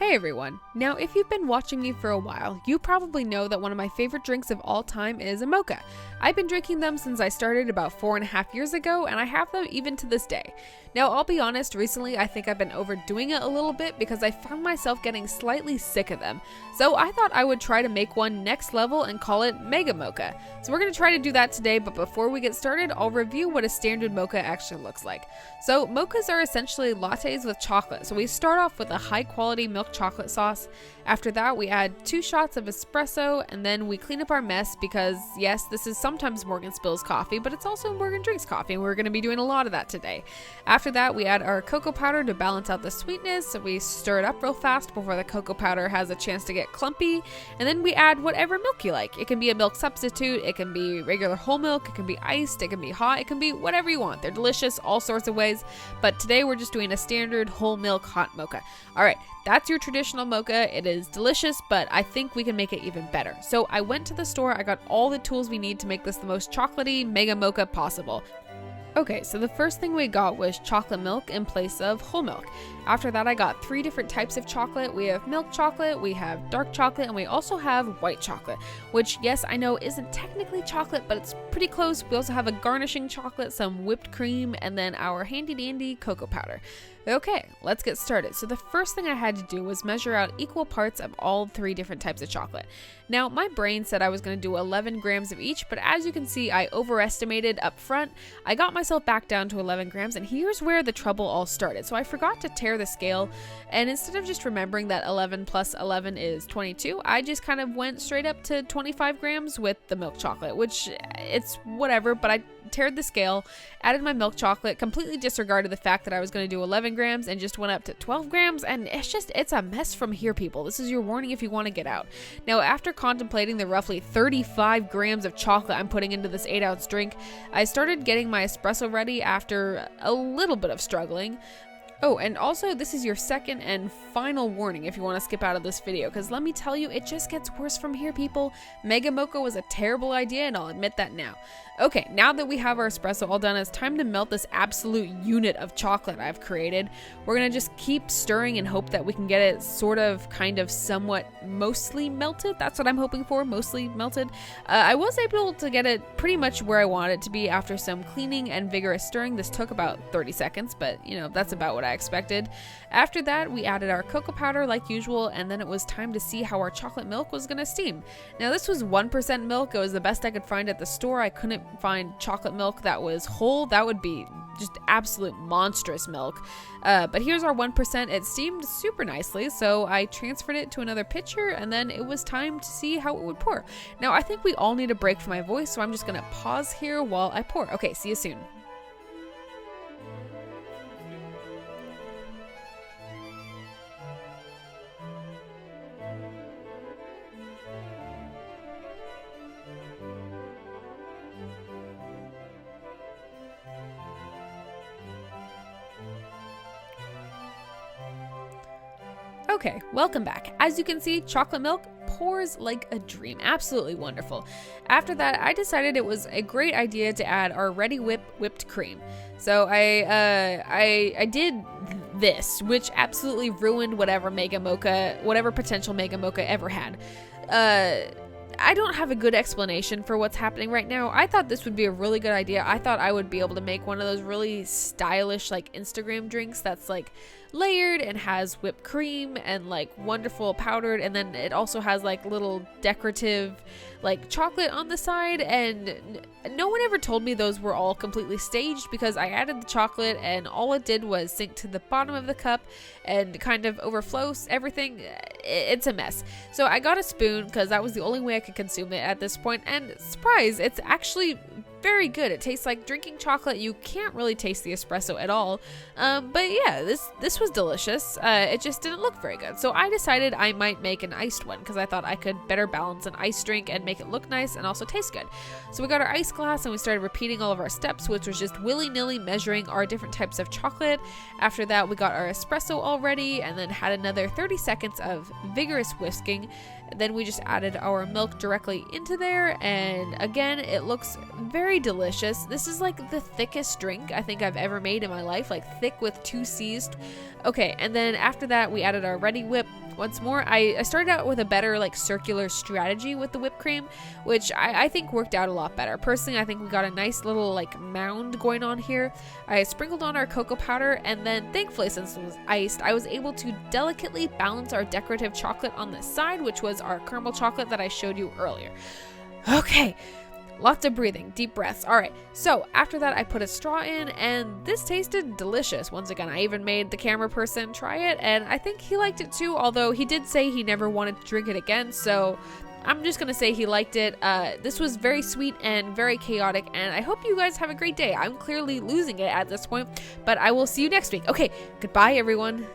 Hey everyone! Now if you've been watching me for a while, you probably know that one of my favorite drinks of all time is a mocha. I've been drinking them since I started about 4.5 years ago, and I have them even to this day. Now I'll be honest, recently I think I've been overdoing it a little bit because I found myself getting slightly sick of them. So I thought I would try to make one next level and call it Mega Mocha. So we're going to try to do that today, but before we get started, I'll review what a standard mocha actually looks like. So mochas are essentially lattes with chocolate. So we start off with a high quality milk chocolate sauce. After that, we add 2 shots of espresso, and then we clean up our mess because yes, this is sometimes Morgan Spills coffee, but it's also Morgan Drinks coffee, and we're going to be doing a lot of that today. After that, we add our cocoa powder to balance out the sweetness. So we stir it up real fast before the cocoa powder has a chance to get clumpy, and then we add whatever milk you like. It can be a milk substitute, it can be regular whole milk, it can be iced, it can be hot, it can be whatever you want. They're delicious all sorts of ways, but today we're just doing a standard whole milk hot mocha. Alright, that's your traditional mocha. It is delicious, but I think we can make it even better. So I went to the store, I got all the tools we need to make this the most chocolatey mega mocha possible. Okay, so the first thing we got was chocolate milk in place of whole milk. After that, I got 3 different types of chocolate. We have milk chocolate, we have dark chocolate, and we also have white chocolate, which, yes, I know isn't technically chocolate, but it's pretty close. We also have a garnishing chocolate, some whipped cream, and then our handy dandy cocoa powder. Okay, let's get started. So the first thing I had to do was measure out equal parts of all 3 different types of chocolate. Now, my brain said I was going to do 11 grams of each, but as you can see, I overestimated up front. I got myself back down to 11 grams, and here's where the trouble all started. So I forgot to tear the scale, and instead of just remembering that 11 plus 11 is 22, I just kind of went straight up to 25 grams with the milk chocolate, which it's whatever, but I teared the scale, added my milk chocolate, completely disregarded the fact that I was going to do 11 grams and just went up to 12 grams, and it's a mess from here, people. This is your warning if you want to get out. Now, after contemplating the roughly 35 grams of chocolate I'm putting into this 8-ounce drink, I started getting my espresso ready after a little bit of struggling. Oh, and also this is your second and final warning if you want to skip out of this video, because let me tell you, it just gets worse from here, people. Mega Mocha was a terrible idea, and I'll admit that now. Okay, now that we have our espresso all done, it's time to melt this absolute unit of chocolate I've created. We're gonna just keep stirring and hope that we can get it sort of, kind of, somewhat, mostly melted. That's what I'm hoping for, mostly melted. I was able to get it pretty much where I want it to be after some cleaning and vigorous stirring. This took about 30 seconds, but you know, that's about what I expected. After that, we added our cocoa powder like usual, and then it was time to see how our chocolate milk was gonna steam. Now this was 1% milk. It was the best I could find at the store. I couldn't find chocolate milk that was whole. That would be just absolute monstrous milk. But here's our 1%. It steamed super nicely, so I transferred it to another pitcher, and then it was time to see how it would pour. Now I think we all need a break for my voice, so I'm just gonna pause here while I pour. Okay, see you soon. Okay, welcome back. As you can see, chocolate milk pours like a dream. Absolutely wonderful. After that, I decided it was a great idea to add our ready whipped cream. So I did this, which absolutely ruined whatever potential Mega Mocha ever had. I don't have a good explanation for what's happening right now. I thought this would be a really good idea. I thought I would be able to make one of those really stylish, like, Instagram drinks that's like layered and has whipped cream and like wonderful powdered, and then it also has like little decorative like chocolate on the side, and no one ever told me those were all completely staged, because I added the chocolate and all it did was sink to the bottom of the cup and kind of overflow everything. It's a mess. So I got a spoon because that was the only way I could consume it at this point, and surprise, it's actually very good. It tastes like drinking chocolate. You can't really taste the espresso at all. But yeah, this was delicious. It just didn't look very good. So I decided I might make an iced one because I thought I could better balance an iced drink and make it look nice and also taste good. So we got our ice glass and we started repeating all of our steps, which was just willy-nilly measuring our different types of chocolate. After that, we got our espresso all ready and then had another 30 seconds of vigorous whisking. Then we just added our milk directly into there, and again, it looks very very delicious. This is like the thickest drink I think I've ever made in my life, like thick with 2 C's. Okay, and then after that we added our Ready Whip. Once more, I started out with a better like circular strategy with the whipped cream, which I think worked out a lot better. Personally, I think we got a nice little like mound going on here. I sprinkled on our cocoa powder, and then thankfully, since it was iced, I was able to delicately balance our decorative chocolate on the side, which was our caramel chocolate that I showed you earlier. Okay. Lots of breathing, deep breaths. All right, so after that, I put a straw in, and this tasted delicious. Once again, I even made the camera person try it, and I think he liked it too, although he did say he never wanted to drink it again, so I'm just gonna say he liked it. This was very sweet and very chaotic, and I hope you guys have a great day. I'm clearly losing it at this point, but I will see you next week. Okay, goodbye, everyone.